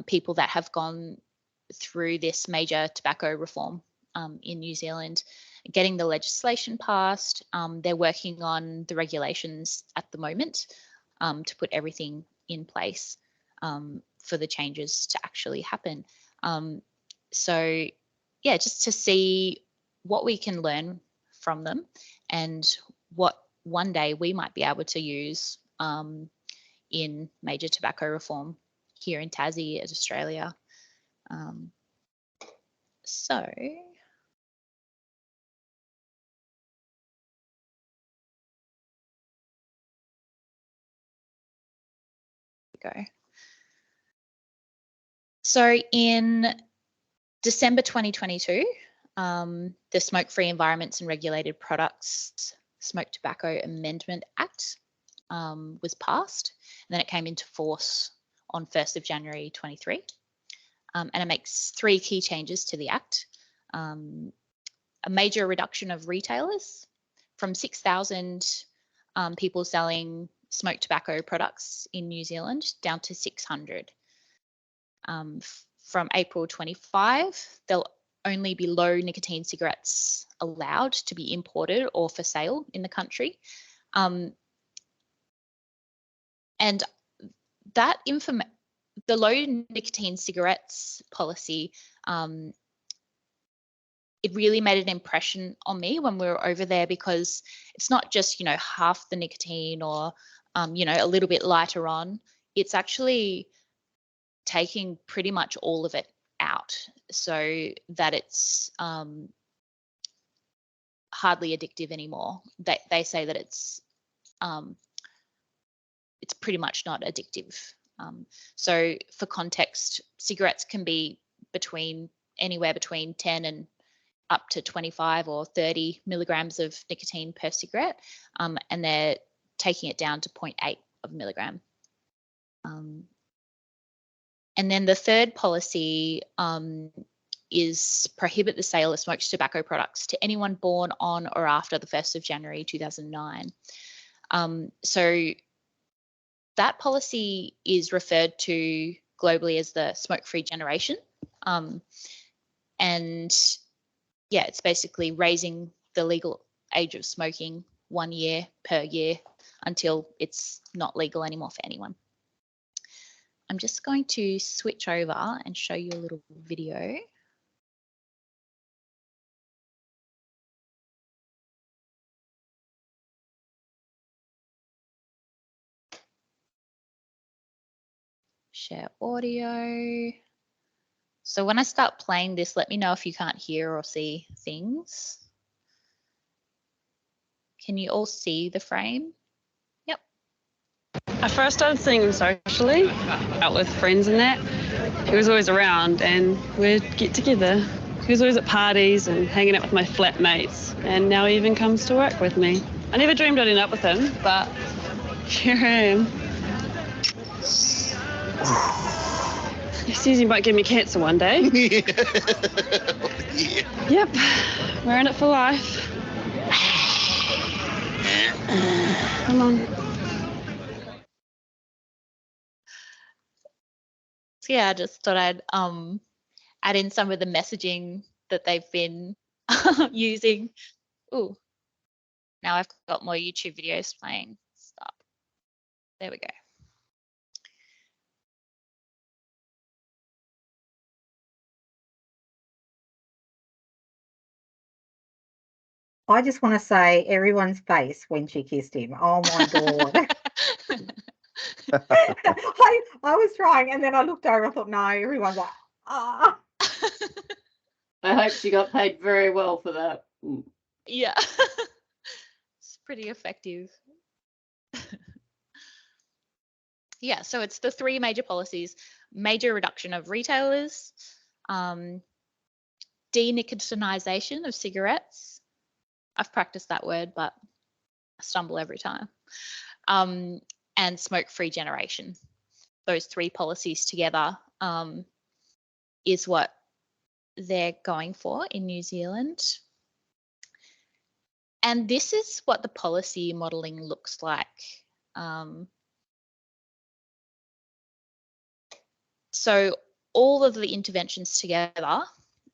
people that have gone through this major tobacco reform in New Zealand, getting the legislation passed. They're working on the regulations at the moment to put everything in place for the changes to actually happen. So yeah, just to see what we can learn from them and what one day we might be able to use in major tobacco reform here in Tassie as Australia. So go. So in December 2022, the Smoke-Free Environments and Regulated Products Smoke Tobacco Amendment Act was passed, and then it came into force on 1st of January 23. And it makes 3 key changes to the Act. A major reduction of retailers from 6,000 people selling smoked tobacco products in New Zealand down to 600. From April 25, there'll only be low nicotine cigarettes allowed to be imported or for sale in the country. And that the low nicotine cigarettes policy, it really made an impression on me when we were over there, because it's not just, you know, half the nicotine or, you know, a little bit lighter on. It's actually taking pretty much all of it out so that it's hardly addictive anymore. They say that it's pretty much not addictive. So for context, cigarettes can be anywhere between 10 and up to 25 or 30 milligrams of nicotine per cigarette, and they're taking it down to 0.8 of milligram. And then the third policy is prohibit the sale of smoked tobacco products to anyone born on or after the 1st of January 2009. So that policy is referred to globally as the smoke-free generation. And yeah, it's basically raising the legal age of smoking 1 year per year until it's not legal anymore for anyone. I'm just going to switch over and show you a little video. Share audio. So when I start playing this, let me know if you can't hear or see things. Can you all see the frame? Yep. I first started seeing him socially, out with friends and that. He was always around and we'd get together. He was always at parties and hanging out with my flatmates, and now he even comes to work with me. I never dreamed I'd end up with him, but here I am. He says he might give me cancer one day. Yeah. Yep, we're in it for life. Come on. So yeah, I just thought I'd add in some of the messaging that they've been using. Ooh, now I've got more YouTube videos playing. Stop. There we go. I just want to say everyone's face when she kissed him. Oh my God. I was trying, and then I looked over, I thought, no, everyone's like, ah. I hope she got paid very well for that. Yeah. It's pretty effective. Yeah, so it's the 3 major policies: major reduction of retailers, denicotinization of cigarettes. I've practiced that word, but I stumble every time. And smoke-free generation. Those 3 policies together is what they're going for in New Zealand. And this is what the policy modelling looks like. So all of the interventions together,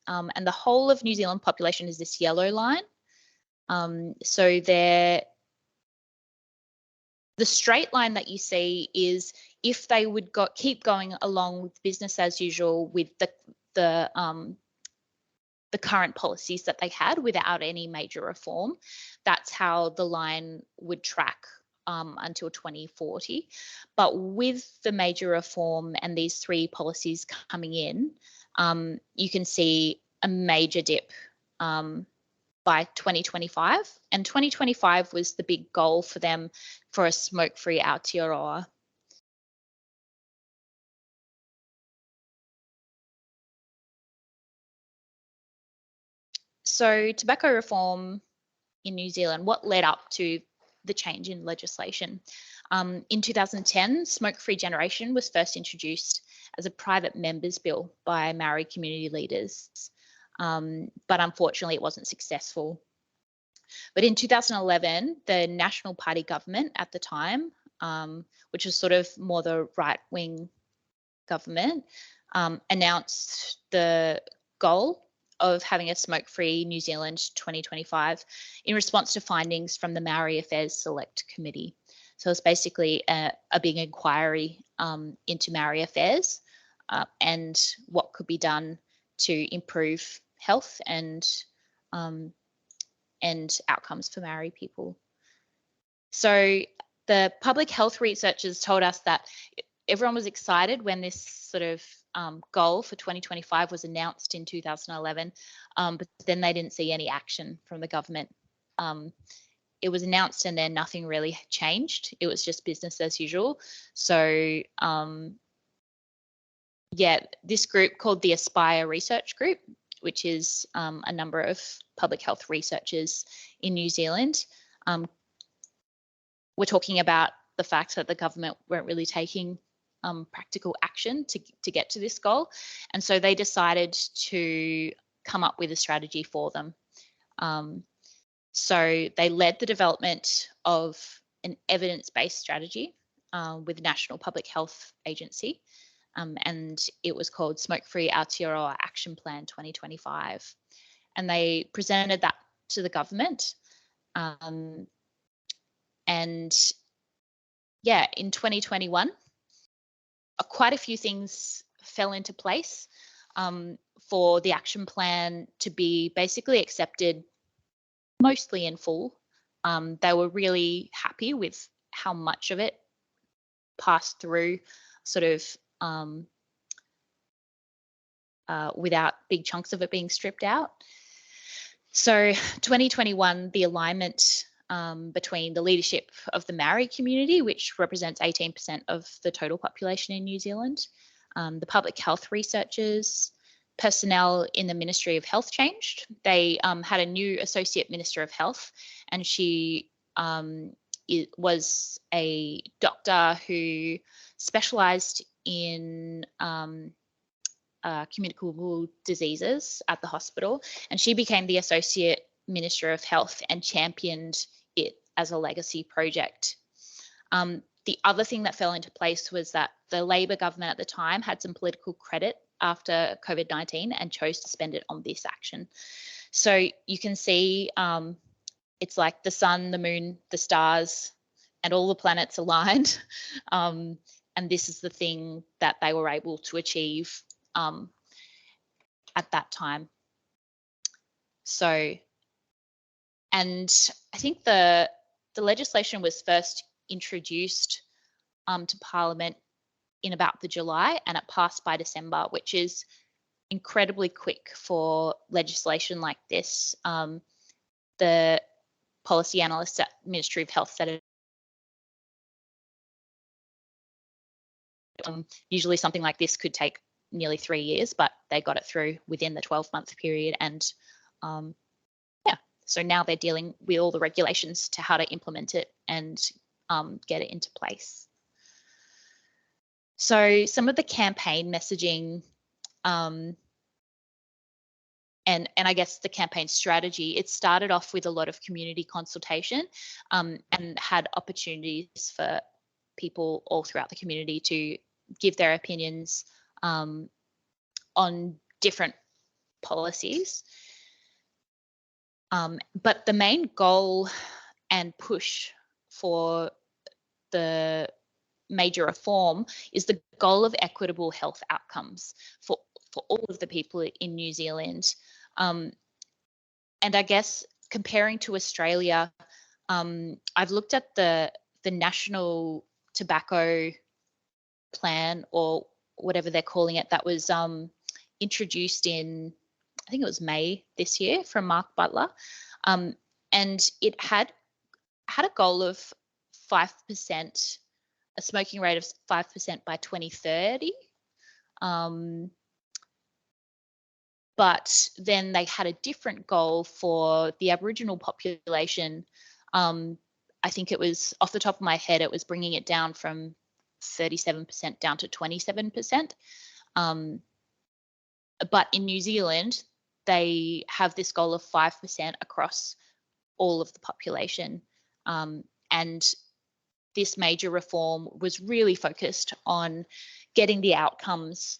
and the whole of New Zealand population is this yellow line. So the straight line that you see is if they would keep going along with business as usual with the current policies that they had without any major reform. That's how the line would track until 2040. But with the major reform and these 3 policies coming in, you can see a major dip by 2025. And 2025 was the big goal for them for a smoke-free Aotearoa. So tobacco reform in New Zealand, what led up to the change in legislation? In 2010, smoke-free generation was first introduced as a private member's bill by Maori community leaders, but unfortunately it wasn't successful. But in 2011, the National Party government at the time, which was sort of more the right-wing government, announced the goal of having a smoke-free New Zealand 2025 in response to findings from the Maori Affairs Select Committee. So it's basically a big inquiry into Maori affairs and what could be done to improve health and outcomes for Maori people. So the public health researchers told us that everyone was excited when this sort of goal for 2025 was announced in 2011, but then they didn't see any action from the government. It was announced and then nothing really changed. It was just business as usual. So yeah, this group called the Aspire Research Group, which is a number of public health researchers in New Zealand, we're talking about the fact that the government weren't really taking practical action to get to this goal. And so they decided to come up with a strategy for them. So they led the development of an evidence-based strategy with the National Public Health Agency, and it was called Smoke-Free Aotearoa Action Plan 2025. And they presented that to the government. And yeah, in 2021, quite a few things fell into place for the action plan to be basically accepted mostly in full. They were really happy with how much of it passed through sort of without big chunks of it being stripped out. So 2021, the alignment between the leadership of the Maori community, which represents 18% of the total population in New Zealand, the public health researchers, personnel in the Ministry of Health changed. They had a new Associate Minister of Health, and she was a doctor who specialised in communicable diseases at the hospital, and she became the Associate Minister of Health and championed it as a legacy project. The other thing that fell into place was that the Labor government at the time had some political credit after COVID-19 and chose to spend it on this action. So you can see it's like the sun, the moon, the stars, and all the planets aligned. And this is the thing that they were able to achieve at that time. So, and I think the legislation was first introduced to Parliament in about the July, and it passed by December, which is incredibly quick for legislation like this. The policy analysts at Ministry of Health said it. Usually something like this could take nearly 3 years, but they got it through within the 12-month period. And yeah, so now they're dealing with all the regulations to how to implement it and get it into place. So some of the campaign messaging and I guess the campaign strategy, it started off with a lot of community consultation and had opportunities for people all throughout the community to give their opinions on different policies. But the main goal and push for the major reform is the goal of equitable health outcomes for all of the people in New Zealand. And I guess comparing to Australia, I've looked at the National Tobacco Plan, or whatever they're calling it, that was introduced in, I think it was May this year, from Mark Butler. And it had a goal of 5%, a smoking rate of 5% by 2030. But then they had a different goal for the Aboriginal population. I think it was, off the top of my head, it was bringing it down from 37% down to 27%. But in New Zealand, they have this goal of 5% across all of the population. And this major reform was really focused on getting the outcomes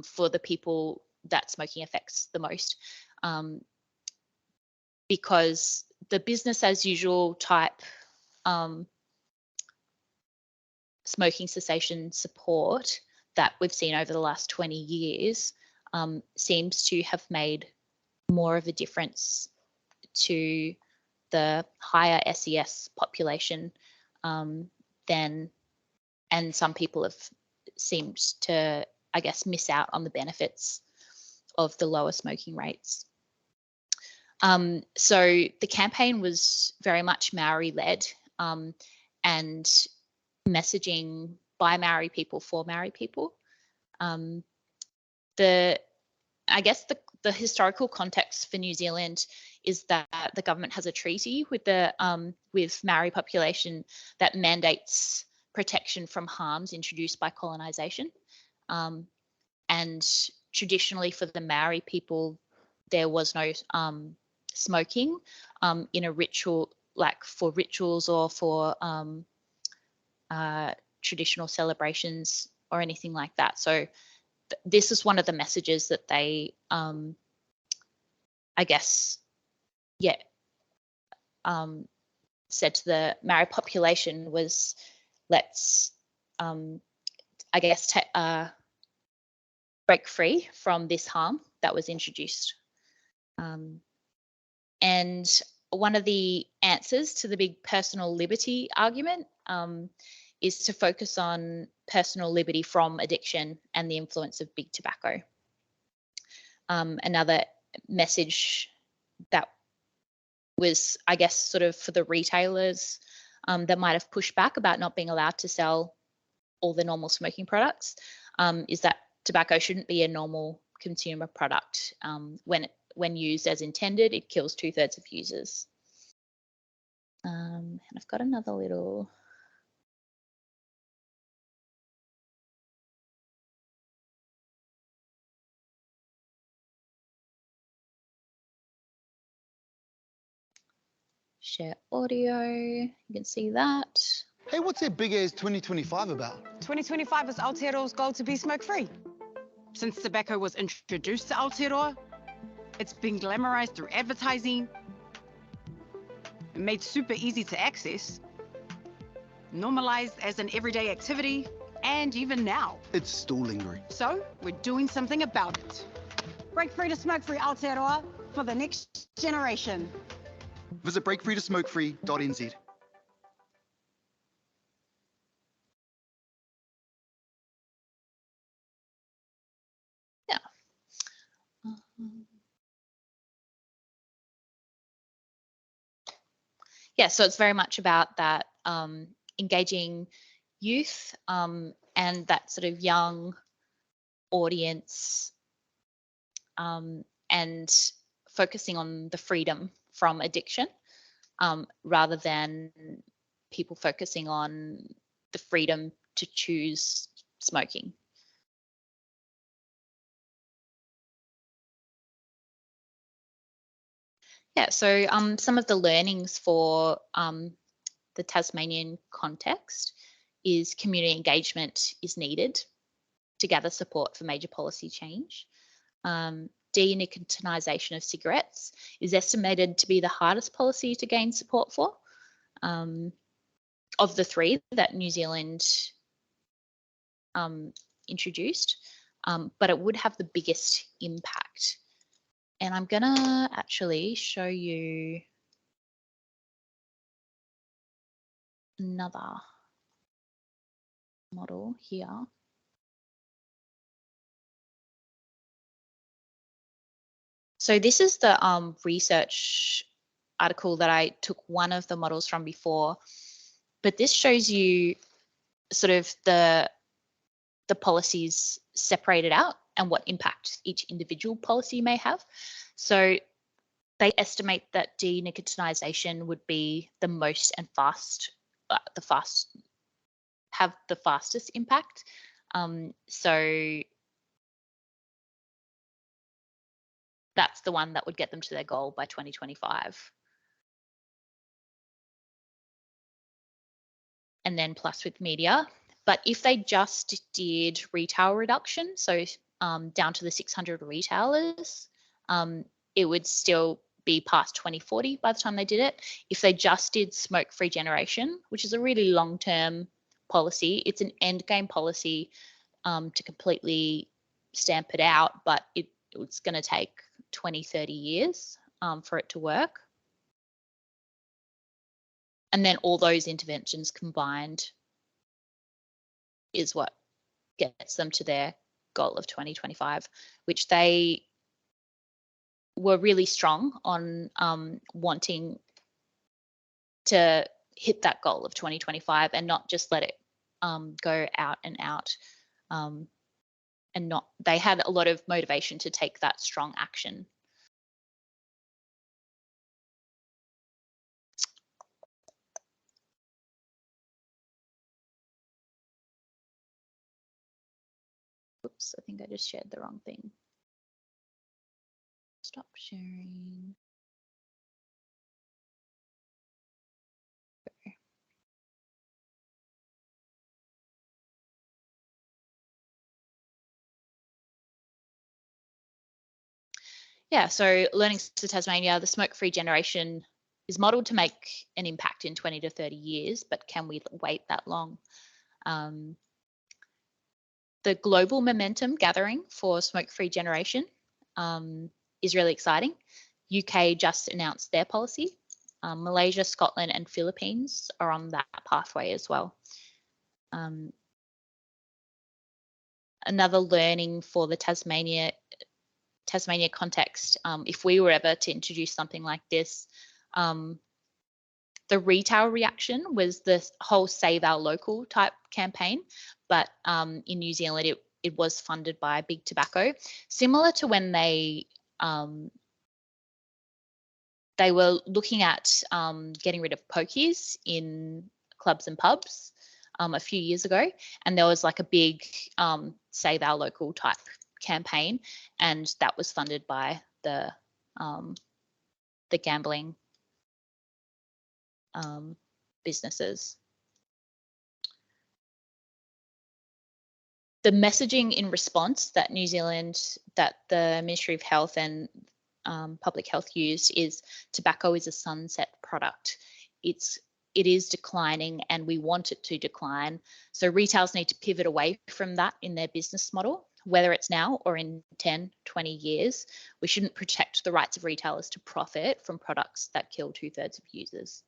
for the people that smoking affects the most. Because the business as usual type smoking cessation support that we've seen over the last 20 years seems to have made more of a difference to the higher SES population than, and some people have seemed to, I guess, miss out on the benefits of the lower smoking rates. So the campaign was very much Maori-led and messaging by Maori people for Maori people. I guess the historical context for New Zealand is that the government has a treaty with the with Maori population that mandates protection from harms introduced by colonisation. And traditionally for the Maori people, there was no smoking in a ritual, like for rituals or for traditional celebrations or anything like that. So this is one of the messages that they, I guess, said to the Maori population was, let's, I guess, break free from this harm that was introduced. And one of the answers to the big personal liberty argument is to focus on personal liberty from addiction and the influence of big tobacco. Another message that was, I guess, sort of for the retailers that might have pushed back about not being allowed to sell all the normal smoking products is that tobacco shouldn't be a normal consumer product. When used as intended, it kills 2/3 of users. And I've got another little. Share audio, you can see that. Hey, what's that big ass 2025 about? 2025 is Aotearoa's goal to be smoke-free. Since tobacco was introduced to Aotearoa, it's been glamorized through advertising, made super easy to access, normalized as an everyday activity, and even now. It's still lingering. So, we're doing something about it. Break free to smoke-free Aotearoa for the next generation. Visit breakfreetosmokefree.nz. Yeah. Yeah, so it's very much about that engaging youth and that sort of young audience and focusing on the freedom from addiction rather than people focusing on the freedom to choose smoking. Yeah, so some of the learnings for the Tasmanian context is community engagement is needed to gather support for major policy change. Denicotinisation of cigarettes is estimated to be the hardest policy to gain support for of the three that New Zealand introduced, but it would have the biggest impact. And I'm going to actually show you another model here. So this is the research article that I took one of the models from before, but this shows you sort of the policies separated out and what impact each individual policy may have. So they estimate that denicotinisation would be the most and have the fastest impact. So that's the one that would get them to their goal by 2025. And then plus with media. But if they just did retail reduction, so down to the 600 retailers, it would still be past 2040 by the time they did it. If they just did smoke-free generation, which is a really long-term policy, it's an end game policy to completely stamp it out, but it's going to take 20, 30 years for it to work. And then all those interventions combined is what gets them to their goal of 2025, which they were really strong on wanting to hit that goal of 2025 and not just let it go out and out. They had a lot of motivation to take that strong action. Oops, I think I just shared the wrong thing. Stop sharing. Okay. Yeah, so Learning to Tasmania, the smoke-free generation is modelled to make an impact in 20 to 30 years, but can we wait that long? The global momentum gathering for smoke-free generation is really exciting. UK just announced their policy. Malaysia, Scotland and Philippines are on that pathway as well. Another learning for the Tasmania context, if we were ever to introduce something like this, the retail reaction was the whole Save Our Local type campaign, but in New Zealand it was funded by Big Tobacco, similar to when they were looking at getting rid of pokies in clubs and pubs a few years ago, and there was like a big Save Our Local type campaign, and that was funded by the gambling businesses. The messaging in response that that the Ministry of Health and Public Health used is tobacco is a sunset product. It is declining and we want it to decline. So retailers need to pivot away from that in their business model, whether it's now or in 10, 20 years. We shouldn't protect the rights of retailers to profit from products that kill 2/3 of users.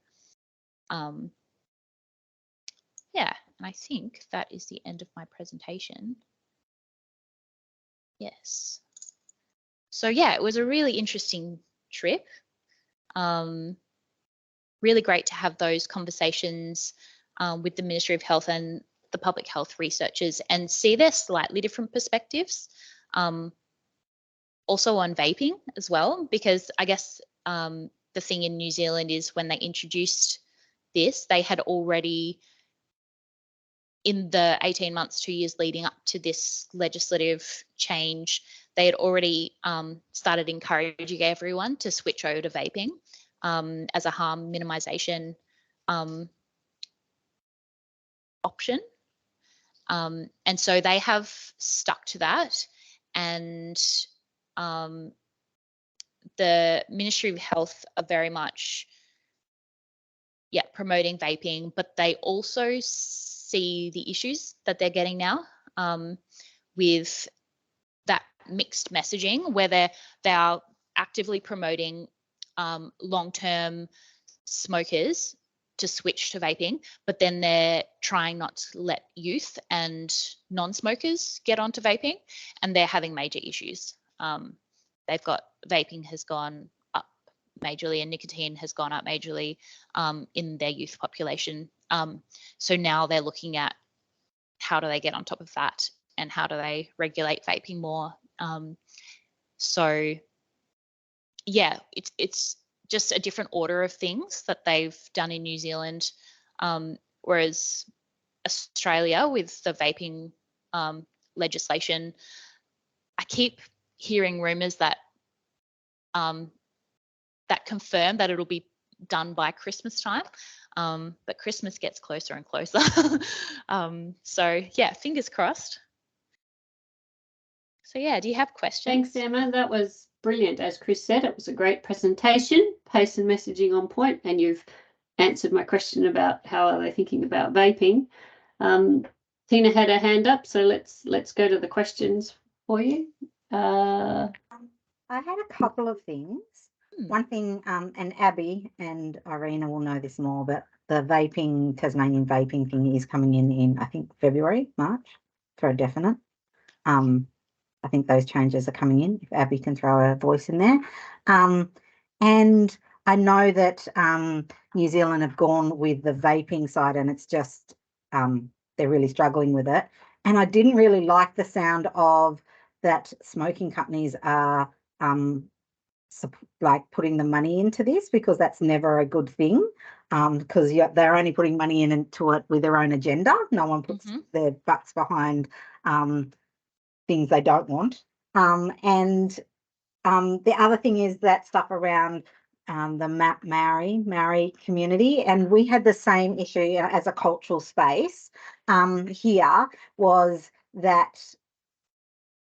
Yeah, and I think that is the end of my presentation. Yes. So yeah, it was a really interesting trip. Really great to have those conversations with the Ministry of Health and the public health researchers and see their slightly different perspectives. Also on vaping as well, because I guess the thing in New Zealand is when they introduced this, they had already, in the 18 months, 2 years leading up to this legislative change, they had already started encouraging everyone to switch over to vaping as a harm minimisation option. And so they have stuck to that. And the Ministry of Health are very much, promoting vaping, but they also see the issues that they're getting now with that mixed messaging, where they are actively promoting long-term smokers to switch to vaping, but then they're trying not to let youth and non-smokers get onto vaping, and they're having major issues. They've got vaping has gone up majorly and nicotine has gone up majorly in their youth population. So now they're looking at how do they get on top of that and how do they regulate vaping more. So yeah, it's just a different order of things that they've done in New Zealand, whereas Australia with the vaping legislation, I keep hearing rumours that that confirm that it'll be done by Christmas time, but Christmas gets closer and closer. So yeah, fingers crossed. So yeah, do you have questions? Thanks, Emma. That was brilliant. As Chris said, it was a great presentation, pace and messaging on point, and you've answered my question about how are they thinking about vaping. Tina had her hand up, so let's go to the questions for you. I had a couple of things. One thing, and Abby and Irina will know this more, but the vaping, Tasmanian vaping thing is coming in I think February, March, for a definite. I think those changes are coming in, if Abby can throw a voice in there. And I know that New Zealand have gone with the vaping side, and it's just they're really struggling with it. And I didn't really like the sound of that smoking companies are like putting the money into this, because that's never a good thing, because they're only putting money into it with their own agenda. No one puts their butts behind things they don't want. And the other thing is that stuff around the Maori community, and we had the same issue as a cultural space here, was that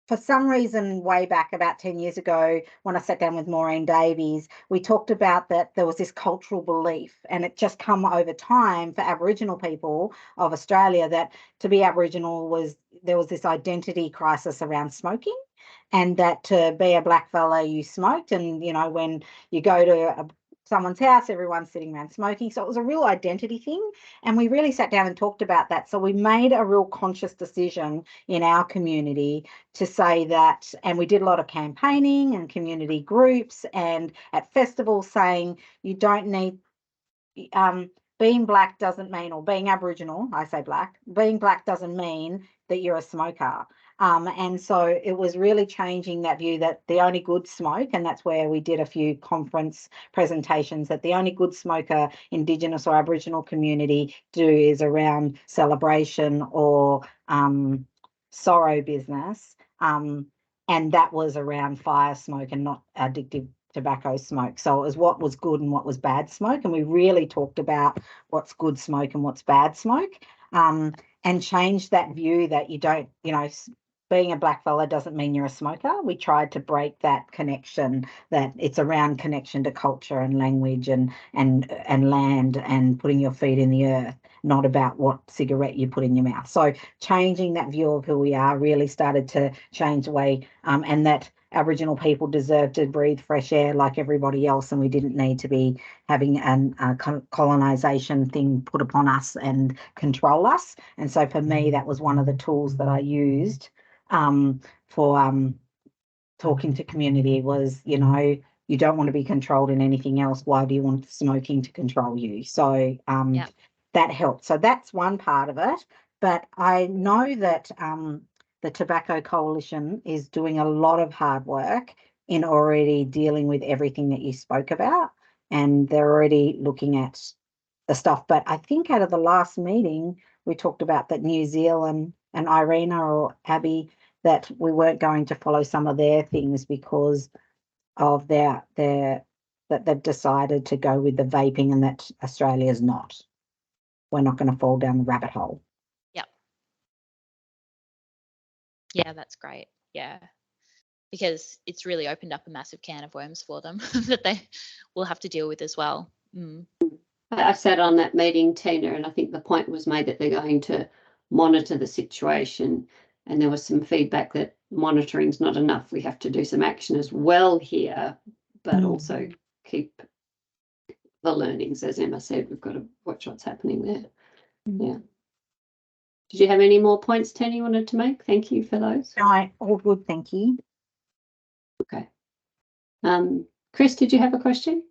for some reason, way back about 10 years ago, when I sat down with Maureen Davies, we talked about that there was this cultural belief, and it just come over time for Aboriginal people of Australia, that to be Aboriginal there was this identity crisis around smoking, and that to be a black fella, you smoked. And, when you go to someone's house, everyone's sitting around smoking. So it was a real identity thing. And we really sat down and talked about that. So we made a real conscious decision in our community to say that, and we did a lot of campaigning and community groups and at festivals, saying you don't need, being black doesn't mean, or being Aboriginal, I say black, being black doesn't mean that you're a smoker. And so it was really changing that view that the only good smoke, and that's where we did a few conference presentations, that the only good smoke a Indigenous or Aboriginal community do is around celebration or sorrow business. And that was around fire smoke and not addictive tobacco smoke. So it was what was good and what was bad smoke. And we really talked about what's good smoke and what's bad smoke, and changed that view that you don't, being a black fella doesn't mean you're a smoker. We tried to break that connection, that it's around connection to culture and language and land and putting your feet in the earth, not about what cigarette you put in your mouth. So changing that view of who we are really started to change the way, and that Aboriginal people deserve to breathe fresh air like everybody else, and we didn't need to be having a colonisation thing put upon us and control us. And so for me, that was one of the tools that I used for talking to community, was, you don't want to be controlled in anything else. Why do you want smoking to control you? So that helped. So that's one part of it. But I know that the Tobacco Coalition is doing a lot of hard work in already dealing with everything that you spoke about, and they're already looking at the stuff. But I think out of the last meeting, we talked about that New Zealand and Irina or Abby, that we weren't going to follow some of their things because of that they've decided to go with the vaping, and that Australia's not. We're not going to fall down the rabbit hole. Yep. Yeah, that's great. Yeah, because it's really opened up a massive can of worms for them that they will have to deal with as well. I sat on that meeting, Tina, and I think the point was made that they're going to monitor the situation. And there was some feedback that monitoring's not enough. We have to do some action as well here, but also keep the learnings. As Emma said, we've got to watch what's happening there. Yeah. Did you have any more points, Tina, you wanted to make? Thank you for those. No, all good, thank you. Okay. Chris, did you have a question?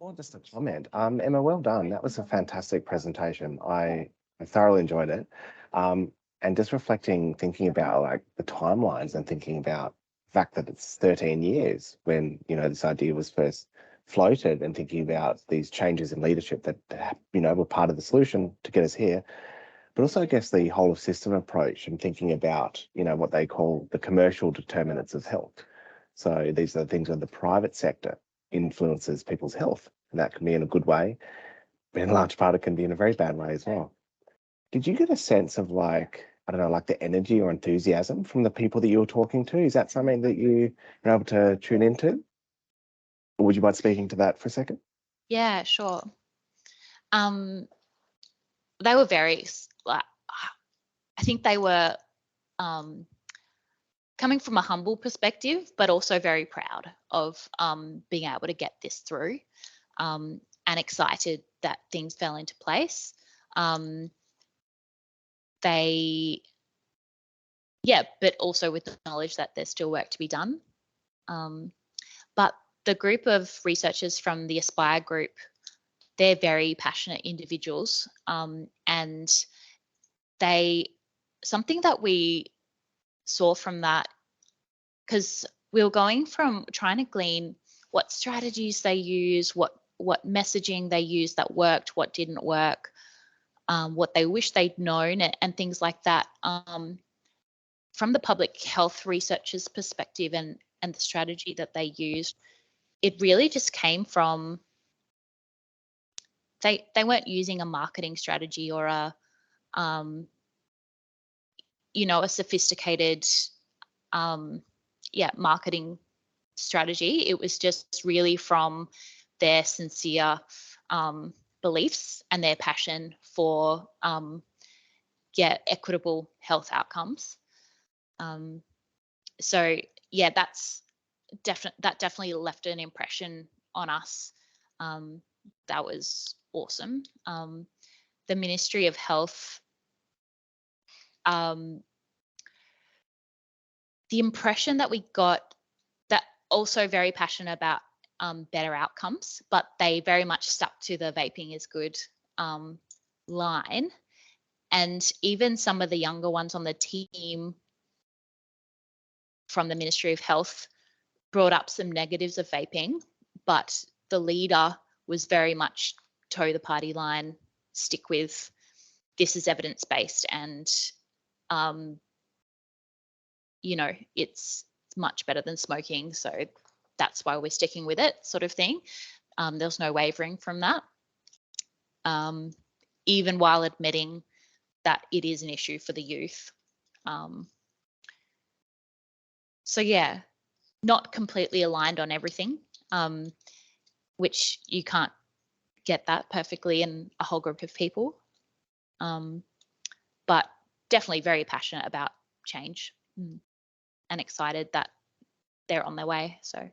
More just a comment. Emma, well done. That was a fantastic presentation. I thoroughly enjoyed it. And just reflecting, thinking about like the timelines and thinking about the fact that it's 13 years when, you know, this idea was first floated, and thinking about these changes in leadership that, you know, were part of the solution to get us here. But also, I guess, the whole of system approach and thinking about, you know, what they call the commercial determinants of health. So these are the things where the private sector influences people's health, and that can be in a good way, but in large part it can be in a very bad way as well. Did you get a sense of, like, I don't know, like the energy or enthusiasm from the people that you were talking to? Is that something that you were able to tune into? Or would you mind speaking to that for a second? Yeah, sure. They were very, like, I think they were coming from a humble perspective, but also very proud of being able to get this through, and excited that things fell into place. But also with the knowledge that there's still work to be done. But the group of researchers from the Aspire group, they're very passionate individuals, and something that we saw from that, because we were going from trying to glean what strategies they use, what messaging they used that worked, what didn't work, what they wish they'd known, and things like that. From the public health researchers' perspective and the strategy that they used, it really just came from they weren't using a marketing strategy or a sophisticated marketing strategy. It was just really from their sincere beliefs and their passion for equitable health outcomes. So yeah, that definitely left an impression on us. That was awesome. The Ministry of Health, the impression that we got, that also very passionate about better outcomes, but they very much stuck to the vaping is good line. And even some of the younger ones on the team from the Ministry of Health brought up some negatives of vaping, but the leader was very much toe the party line, stick with this is evidence-based, and it's much better than smoking, so that's why we're sticking with it, sort of thing. There's no wavering from that, even while admitting that it is an issue for the youth. So yeah, not completely aligned on everything, which you can't get that perfectly in a whole group of people, but definitely very passionate about change and excited that they're on their way. So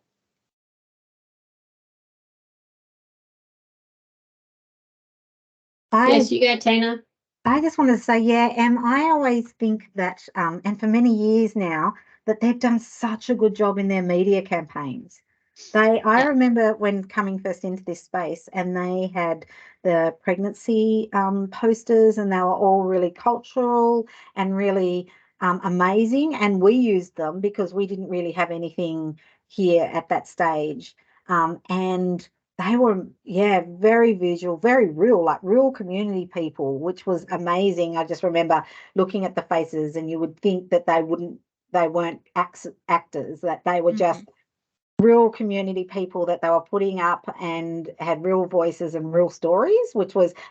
Yes, you go, Tina. I just wanted to say, I always think that, and for many years now, that they've done such a good job in their media campaigns. I remember when coming first into this space, and they had the pregnancy posters, and they were all really cultural and really amazing. And we used them because we didn't really have anything here at that stage. And they were, very visual, very real, like real community people, which was amazing. I just remember looking at the faces, and you would think that they weren't actors, that they were just real community people that they were putting up and had real voices and real stories,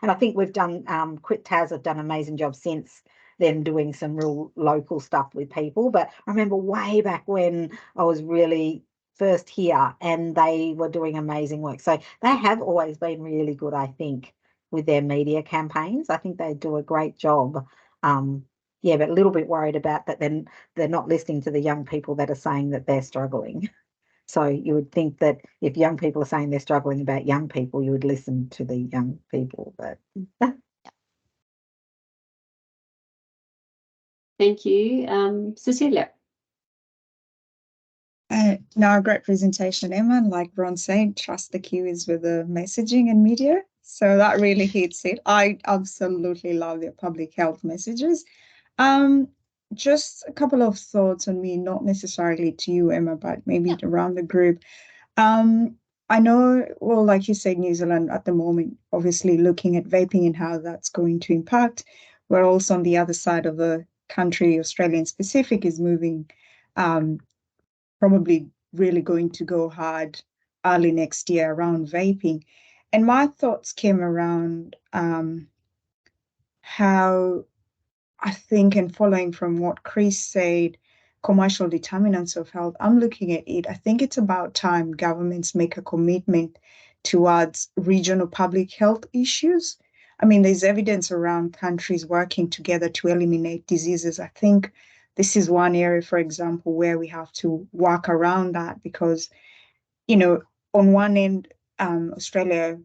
and I think we've done, Quit Tas have done an amazing job since them doing some real local stuff with people. But I remember way back when I was really first here, and they were doing amazing work. So they have always been really good, I think, with their media campaigns. I think they do a great job. Yeah, but a little bit worried about that. Then they're not listening to the young people that are saying that they're struggling. So you would think that if young people are saying they're struggling about young people, you would listen to the young people. But thank you, Cecilia. No, great presentation, Emma. And like Ron said, trust the Kiwis with the messaging and media. So that really hits it. I absolutely love their public health messages. Just a couple of thoughts on me, not necessarily to you, Emma, but maybe around the group. I know, well, like you said, New Zealand at the moment, obviously looking at vaping and how that's going to impact. We're also on the other side of the country, Australian specific, is moving, probably really going to go hard early next year around vaping. And my thoughts came around how I think, and following from what Chris said, commercial determinants of health, I'm looking at it. I think it's about time governments make a commitment towards regional public health issues. I mean, there's evidence around countries working together to eliminate diseases. I think this is one area, for example, where we have to work around that because, you know, on one end, Australia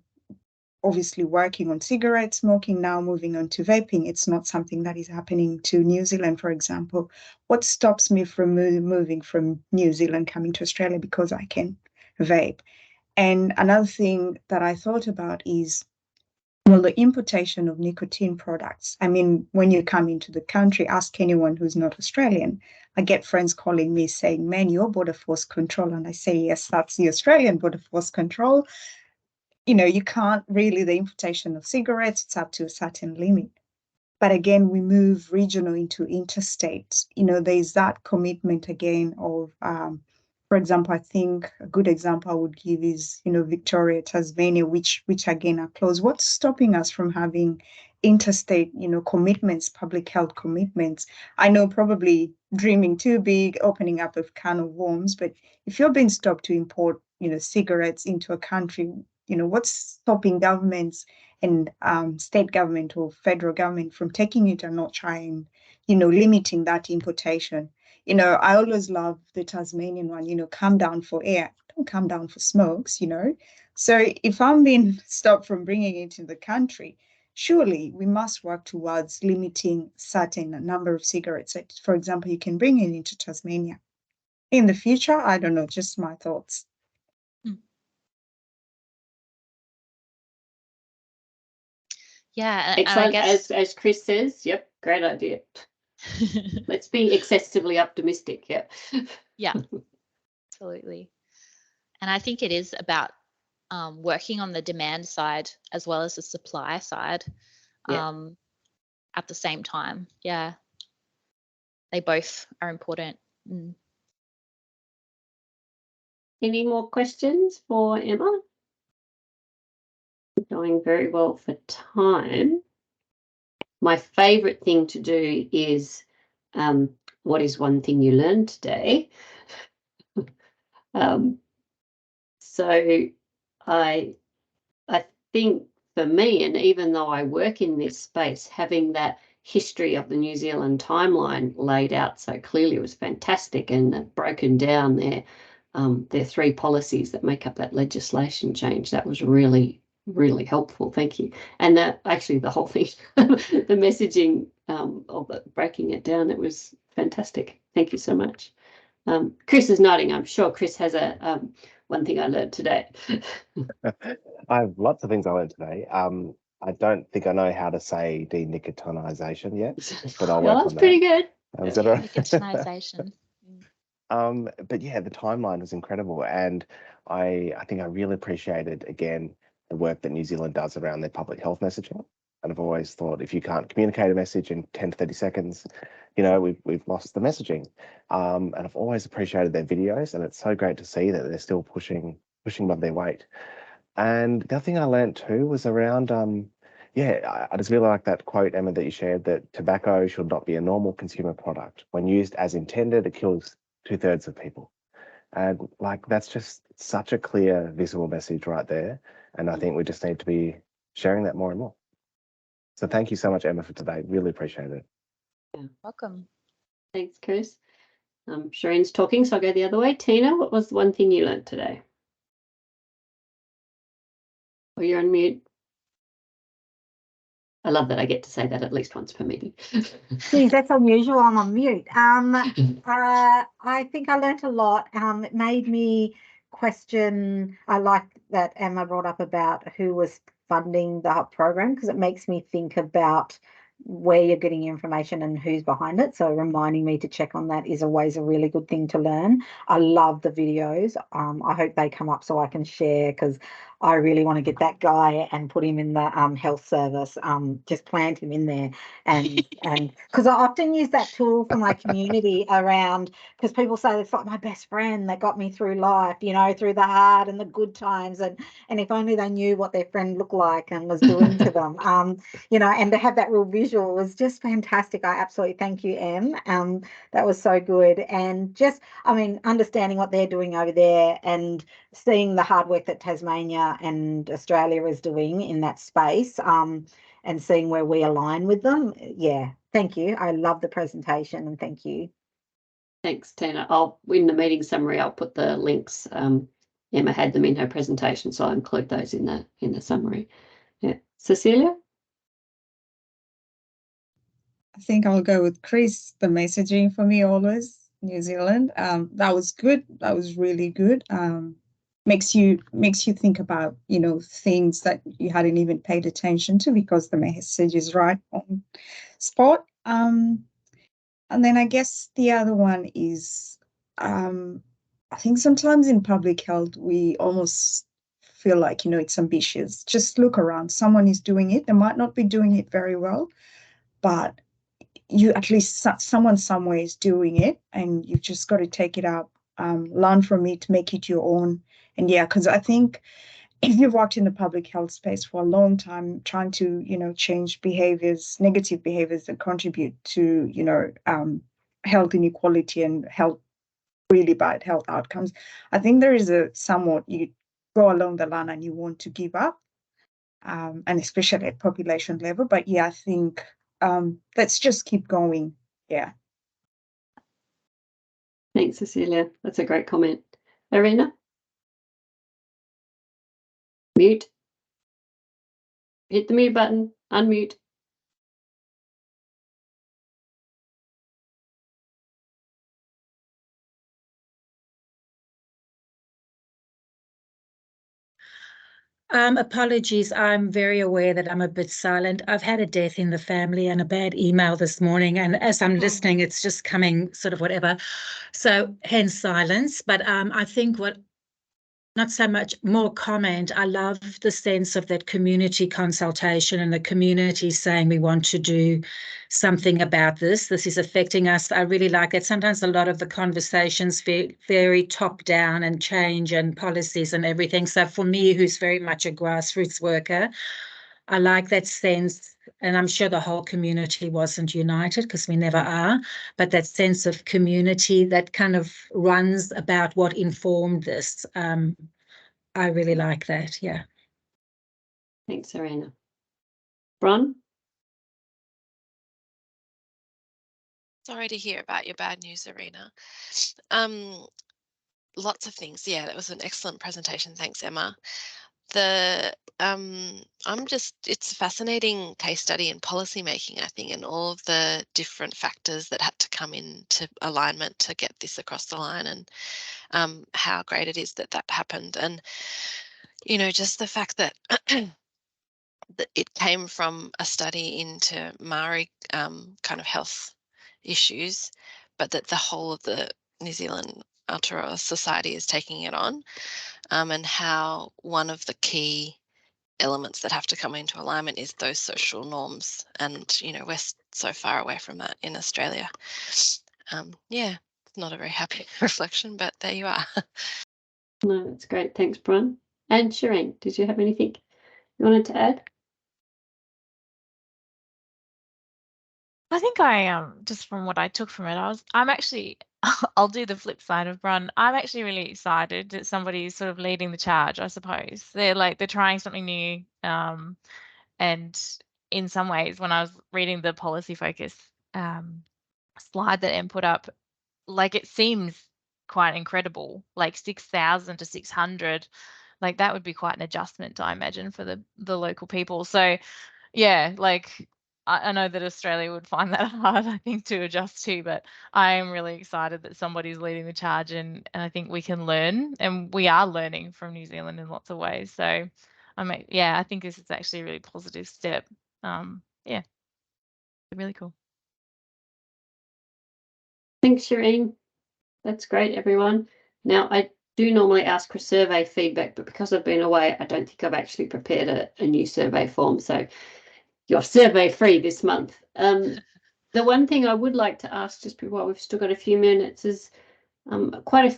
obviously working on cigarette smoking, now moving on to vaping. It's not something that is happening to New Zealand, for example. What stops me from moving from New Zealand coming to Australia? Because I can vape. And another thing that I thought about is, well, the importation of nicotine products. I mean, when you come into the country, ask anyone who's not Australian. I get friends calling me saying, man, your border force control. And I say, yes, that's the Australian border force control. You know, you can't really, the importation of cigarettes, it's up to a certain limit. But again, we move regional into interstate. You know, there's that commitment again of, for example, I think a good example I would give is, you know, Victoria, Tasmania, which again are close. What's stopping us from having interstate, you know, commitments, public health commitments? I know probably dreaming too big, opening up a can of worms, but if you're being stopped to import, you know, cigarettes into a country, you know, what's stopping governments and state government or federal government from taking it and not trying, you know, limiting that importation? You know, I always love the Tasmanian one, you know, come down for air, don't come down for smokes, you know. So if I'm being stopped from bringing it in the country, surely we must work towards limiting certain number of cigarettes that, for example, you can bring it into Tasmania. In the future, I don't know, just my thoughts. Yeah, excellent. And I guess, as Chris says, yep, great idea. Let's be excessively optimistic. Yep. Yeah, absolutely. And I think it is about working on the demand side as well as the supply side at the same time. Yeah, they both are important. Any more questions for Emma? Going very well for time. My favourite thing to do is what is one thing you learned today? So I think for me, and even though I work in this space, having that history of the New Zealand timeline laid out so clearly was fantastic, and broken down their 3 policies that make up that legislation change. That was really, really helpful. Thank you. And that actually the whole thing, the messaging of it, breaking it down, it was fantastic. Thank you so much. Chris is nodding. I'm sure Chris has a one thing I learned today. I have lots of things I learned today. I don't think I know how to say denicotinization yet, but I'll work on that. That's pretty good. Is that right? Nicotinization. But yeah, the timeline was incredible, and I think I really appreciated again the work that New Zealand does around their public health messaging. And I've always thought if you can't communicate a message in 10 to 30 seconds, you know, we've lost the messaging. And I've always appreciated their videos, and it's so great to see that they're still pushing above their weight. And the other thing I learned too was around, yeah, I just really like that quote, Emma, that you shared, that tobacco should not be a normal consumer product. When used as intended, it kills 2/3 of people. And like, that's just such a clear, visible message right there. And I think we just need to be sharing that more and more. So thank you so much, Emma, for today. Really appreciate it. Welcome. Thanks, Chris. Shireen's talking, so I'll go the other way. Tina, what was the one thing you learned today? Oh, you're on mute. I love that I get to say that at least once per meeting. Geez, that's unusual. I'm on mute. I think I learnt a lot. It made me question. I like that Emma brought up about who was funding the program, because it makes me think about where you're getting information and who's behind it. So reminding me to check on that is always a really good thing to learn. I love the videos. I hope they come up so I can share, because I really want to get that guy and put him in the health service. Just plant him in there, and because I often use that tool for my community around, because people say it's like my best friend that got me through life, you know, through the hard and the good times, and if only they knew what their friend looked like and was doing to them, you know, and to have that real visual was just fantastic. I absolutely thank you, Em. That was so good, and just, I mean, understanding what they're doing over there and seeing the hard work that Tasmania and Australia is doing in that space, and seeing where we align with them. Yeah, thank you. I love the presentation, and thank you. Thanks, Tina. In the meeting summary, I'll put the links. Emma had them in her presentation, so I'll include those in the summary. Yeah, Cecilia? I think I'll go with Chris. The messaging for me always, New Zealand. That was good. That was really good. Makes you think about, you know, things that you hadn't even paid attention to, because the message is right on spot. And then I guess the other one is, I think sometimes in public health we almost feel like, you know, it's ambitious. Just look around. Someone is doing it. They might not be doing it very well, but you, at least someone somewhere is doing it, and you've just got to take it up, learn from it, make it your own. And yeah, because I think if you've worked in the public health space for a long time, trying to, you know, change behaviors, negative behaviors that contribute to, you know, health inequality and really bad health outcomes, I think there is a somewhat, you go along the line and you want to give up, and especially at population level. But yeah, I think let's just keep going. Yeah. Thanks, Cecilia. That's a great comment. Arena? Mute. Hit the mute button. Unmute. Apologies. I'm very aware that I'm a bit silent. I've had a death in the family and a bad email this morning, and as I'm listening, it's just coming sort of whatever. So hence silence. But I think not so much more comment. I love the sense of that community consultation and the community saying we want to do something about this. This is affecting us. I really like that. Sometimes a lot of the conversations feel very top down and change and policies and everything. So for me, who's very much a grassroots worker, I like that sense. And I'm sure the whole community wasn't united, because we never are, but that sense of community that kind of runs about what informed this. I really like that. Yeah. Thanks, Arena. Bron? Sorry to hear about your bad news, Arena. Lots of things. Yeah, that was an excellent presentation. Thanks, Emma. It's a fascinating case study in policy making, I think, and all of the different factors that had to come into alignment to get this across the line, and how great it is that that happened. And, you know, just the fact that that it came from a study into Maori kind of health issues, but that the whole of the New Zealand Aotearoa society is taking it on, and how one of the key elements that have to come into alignment is those social norms. And, you know, we're so far away from that in Australia. Yeah, it's not a very happy reflection, but there you are. No, that's great. Thanks, Bron. And Shireen, did you have anything you wanted to add? I think I just from what I took from it, I'm actually I'll do the flip side of Bron. I'm actually really excited that somebody's sort of leading the charge, I suppose. They're trying something new. And in some ways, when I was reading the policy focus slide that Em put up, like it seems quite incredible, like 6,000 to 600, like that would be quite an adjustment, I imagine, for the local people. So yeah, like I know that Australia would find that hard, I think, to adjust to, but I am really excited that somebody's leading the charge, and I think we can learn, and we are learning from New Zealand in lots of ways. So I think this is actually a really positive step. Yeah, really cool. Thanks, Shireen. That's great, everyone. Now, I do normally ask for survey feedback, but because I've been away, I don't think I've actually prepared a new survey form. So you're survey free this month. The one thing I would like to ask, just before we've still got a few minutes, is quite a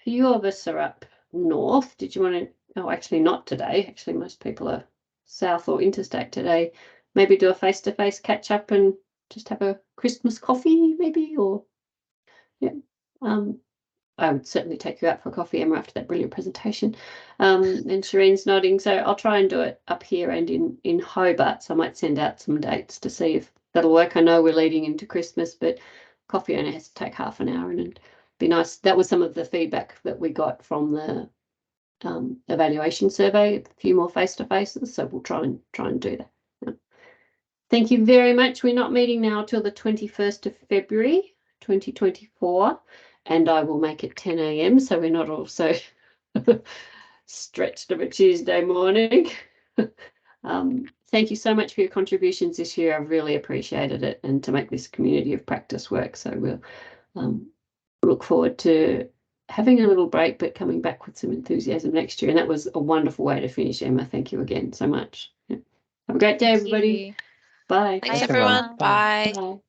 few of us are up north. Did you want to? Oh, actually not today. Actually, most people are south or interstate today. Maybe do a face-to-face catch up and just have a Christmas coffee, maybe, or yeah. I would certainly take you out for a coffee, Emma, after that brilliant presentation. And Shireen's nodding, so I'll try and do it up here and in Hobart. So I might send out some dates to see if that'll work. I know we're leading into Christmas, but coffee only has to take half an hour, and it'd be nice. That was some of the feedback that we got from the evaluation survey. A few more face-to-faces, so we'll try and do that. Yeah. Thank you very much. We're not meeting now till the 21st of February 2024. And I will make it 10 a.m. so we're not also stretched of a Tuesday morning. Thank you so much for your contributions this year. I've really appreciated it, and to make this community of practice work. So we'll look forward to having a little break, but coming back with some enthusiasm next year. And that was a wonderful way to finish, Emma. Thank you again so much. Yeah. Have a great day, everybody. Bye. Thanks, everyone. Bye. Bye.